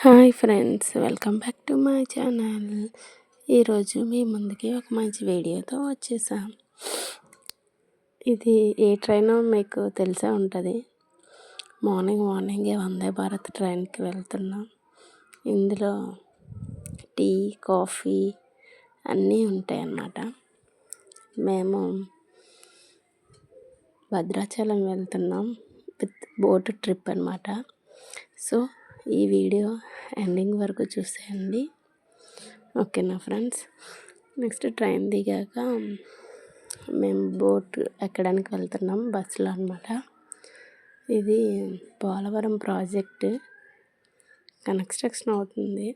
Hi friends, welcome back to my channel. ఈరోజు మీ ముందుకి ఒక మంచి వీడియోతో వచ్చేసాం. ఇది ఏ ట్రైనో మీకు తెలిసే ఉంటుంది. మార్నింగే వందే భారత్ ట్రైన్కి వెళ్తున్నాం. ఇందులో టీ, కాఫీ అన్నీ ఉంటాయి అన్నమాట. మేము భద్రాచలం వెళ్తున్నాం విత్ బోట్ ట్రిప్ అన్నమాట. సో ఈ వీడియో ఎండింగ్ వరకు చూసేయండి, ఓకేనా ఫ్రెండ్స్. నెక్స్ట్ ట్రైన్ దిగాక మేము బోట్ ఎక్కడానికి వెళ్తున్నాం బస్సులో అన్నమాట. ఇది పోలవరం ప్రాజెక్టు కన్స్ట్రక్షన్ అవుతుంది.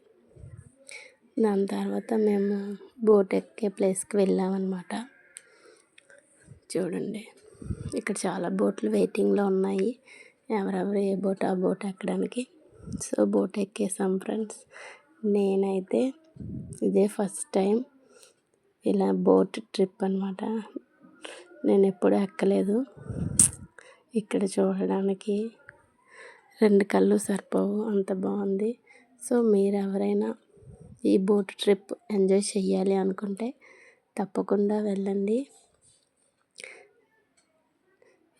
దాని తర్వాత మేము బోట్ ఎక్కే ప్లేస్కి వెళ్ళామన్నమాట. చూడండి, ఇక్కడ చాలా బోట్లు వెయిటింగ్లో ఉన్నాయి. ఎవరెవరు ఏ బోట్ ఆ బోట్ ఎక్కడానికి. సో బోట్ ఎక్కేసాం ఫ్రెండ్స్. నేనైతే ఇదే ఫస్ట్ టైం ఇలా బోట్ ట్రిప్ అన్నమాట. నేను ఎప్పుడూ ఎక్కలేదు. ఇక్కడ చూడడానికి 2 కళ్ళు సరిపోవు, అంత బాగుంది. సో మీరు ఎవరైనా ఈ బోట్ ట్రిప్ ఎంజాయ్ చెయ్యాలి అనుకుంటే తప్పకుండా వెళ్ళండి.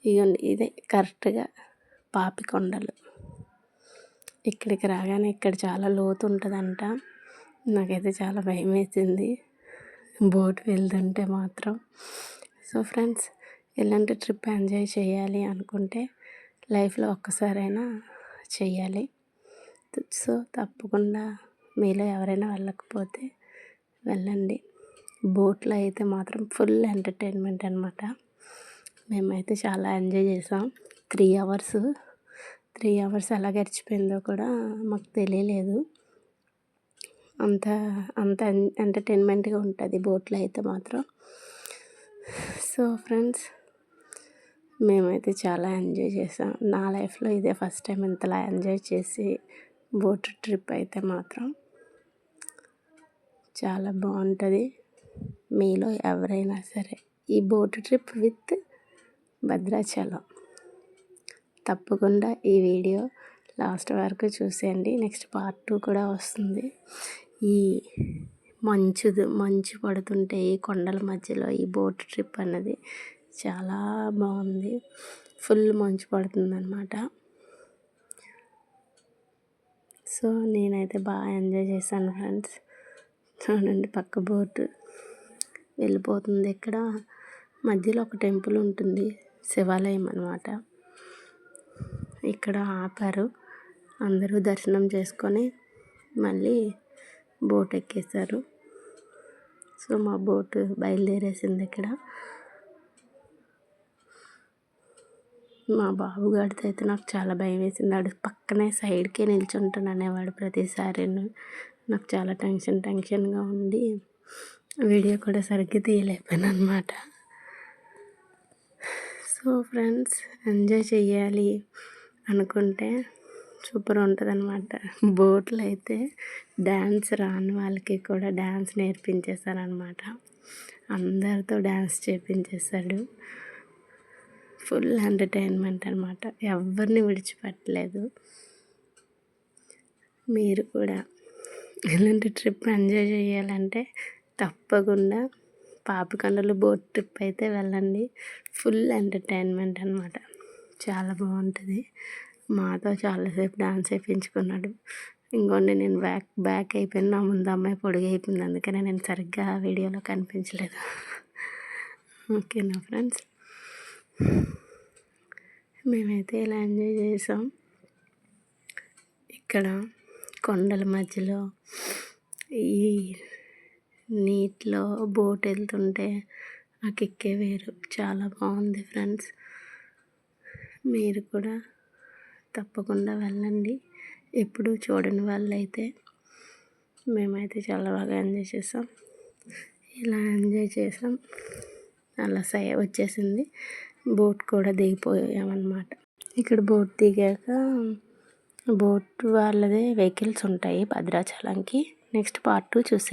ఇగోండి, ఇదే కరెక్ట్గా పాపికొండలు. ఇక్కడికి రాగానే ఇక్కడ చాలా లోతు ఉంటుందంట. నాకైతే చాలా భయం వేసింది బోట్ వెళ్తుంటే మాత్రం. సో ఫ్రెండ్స్, ఇలాంటి ట్రిప్ ఎంజాయ్ చేయాలి అనుకుంటే లైఫ్లో ఒక్కసారైనా చెయ్యాలి. సో తప్పకుండా మీలో ఎవరైనా వెళ్ళకపోతే వెళ్ళండి. బోట్లో అయితే మాత్రం ఫుల్ ఎంటర్టైన్మెంట్ అన్నమాట. మేమైతే చాలా ఎంజాయ్ చేసాం. 3 అవర్స్ ఎలా గడిచిపోయిందో కూడా మాకు తెలియలేదు. అంత ఎంటర్టైన్మెంట్గా ఉంటుంది బోట్లో అయితే మాత్రం. సో ఫ్రెండ్స్, మేమైతే చాలా ఎంజాయ్ చేసాం. నా లైఫ్లో ఇదే ఫస్ట్ టైం ఇంతలా ఎంజాయ్ చేసి బోట్ ట్రిప్ అయితే మాత్రం చాలా బాగుంటుంది. మీలో ఎవరైనా సరే ఈ బోట్ ట్రిప్ విత్ భద్రాచలం తప్పకుండా ఈ వీడియో లాస్ట్ వరకు చూసేయండి. నెక్స్ట్ పార్ట్ 2 కూడా వస్తుంది. ఈ మంచు పడుతుంటే ఈ కొండల మధ్యలో ఈ బోట్ ట్రిప్ అన్నది చాలా బాగుంది. ఫుల్ మంచు పడుతుందన్నమాట. సో నేనైతే బాగా ఎంజాయ్ చేశాను ఫ్రెండ్స్. చూడండి, పక్క బోట్ వెళ్ళిపోతుంది. ఇక్కడ మధ్యలో ఒక టెంపుల్ ఉంటుంది, శివాలయం అన్నమాట. ఇక్కడ ఆపారు. అందరూ దర్శనం చేసుకొని మళ్ళీ బోట్ ఎక్కేశారు. సో మా బోట్ బయలుదేరేసింది. ఇక్కడ మా బాబుగాడితో అయితే నాకు చాలా భయం వేసింది. వాడు పక్కనే సైడ్కే నిల్చుంటాను అనేవాడు ప్రతిసారి. నాకు చాలా టెన్షన్గా ఉండి వీడియో కూడా సరిగ్గా తీయలేకపోయాను అన్నమాట. సో ఫ్రెండ్స్, ఎంజాయ్ చెయ్యాలి అనుకుంటే సూపర్ ఉంటుంది అన్నమాట. బోట్లో అయితే డ్యాన్స్ రాని వాళ్ళకి కూడా డ్యాన్స్ నేర్పించేశారనమాట. అందరితో డ్యాన్స్ చేపించేశాడు. ఫుల్ ఎంటర్టైన్మెంట్ అన్నమాట. ఎవరిని విడిచిపెట్టలేదు. మీరు కూడా ఇలాంటి ట్రిప్ ఎంజాయ్ చేయాలంటే తప్పకుండా పాపికొండలు బోట్ ట్రిప్ అయితే వెళ్ళండి. ఫుల్ ఎంటర్టైన్మెంట్ అన్నమాట. చాలా బాగుంటుంది. మాతో చాలాసేపు డాన్స్ వేయించుకున్నాడు. ఇంకోండి, నేను బ్యాక్ అయిపోయాను. నా ముందు అమ్మాయి పొడుగు అయిపోయింది, అందుకనే నేను సరిగ్గా వీడియోలో కనిపించలేదు. ఓకేనా ఫ్రెండ్స్, మేమైతే ఇలా ఎంజాయ్ చేసాం. ఇక్కడ కొండల మధ్యలో ఈ నీటిలో బోట్ వెళ్తుంటే ఆ కిక్కే వేరు. చాలా బాగుంది ఫ్రెండ్స్. మీరు కూడా తప్పకుండా వెళ్ళండి. ఎప్పుడు చూడని వాళ్ళైతే. మేమైతే చాలా బాగా ఎంజాయ్ చేసాం. ఇలా ఎంజాయ్ చేసాం. అలా వచ్చేసింది. బోట్ కూడా దిగిపోయామన్నమాట. ఇక్కడ బోట్ దిగాక బోట్ వాళ్ళదే వెహికల్స్ ఉంటాయి భద్రాచలంకి. నెక్స్ట్ పార్ట్ 2 చూసే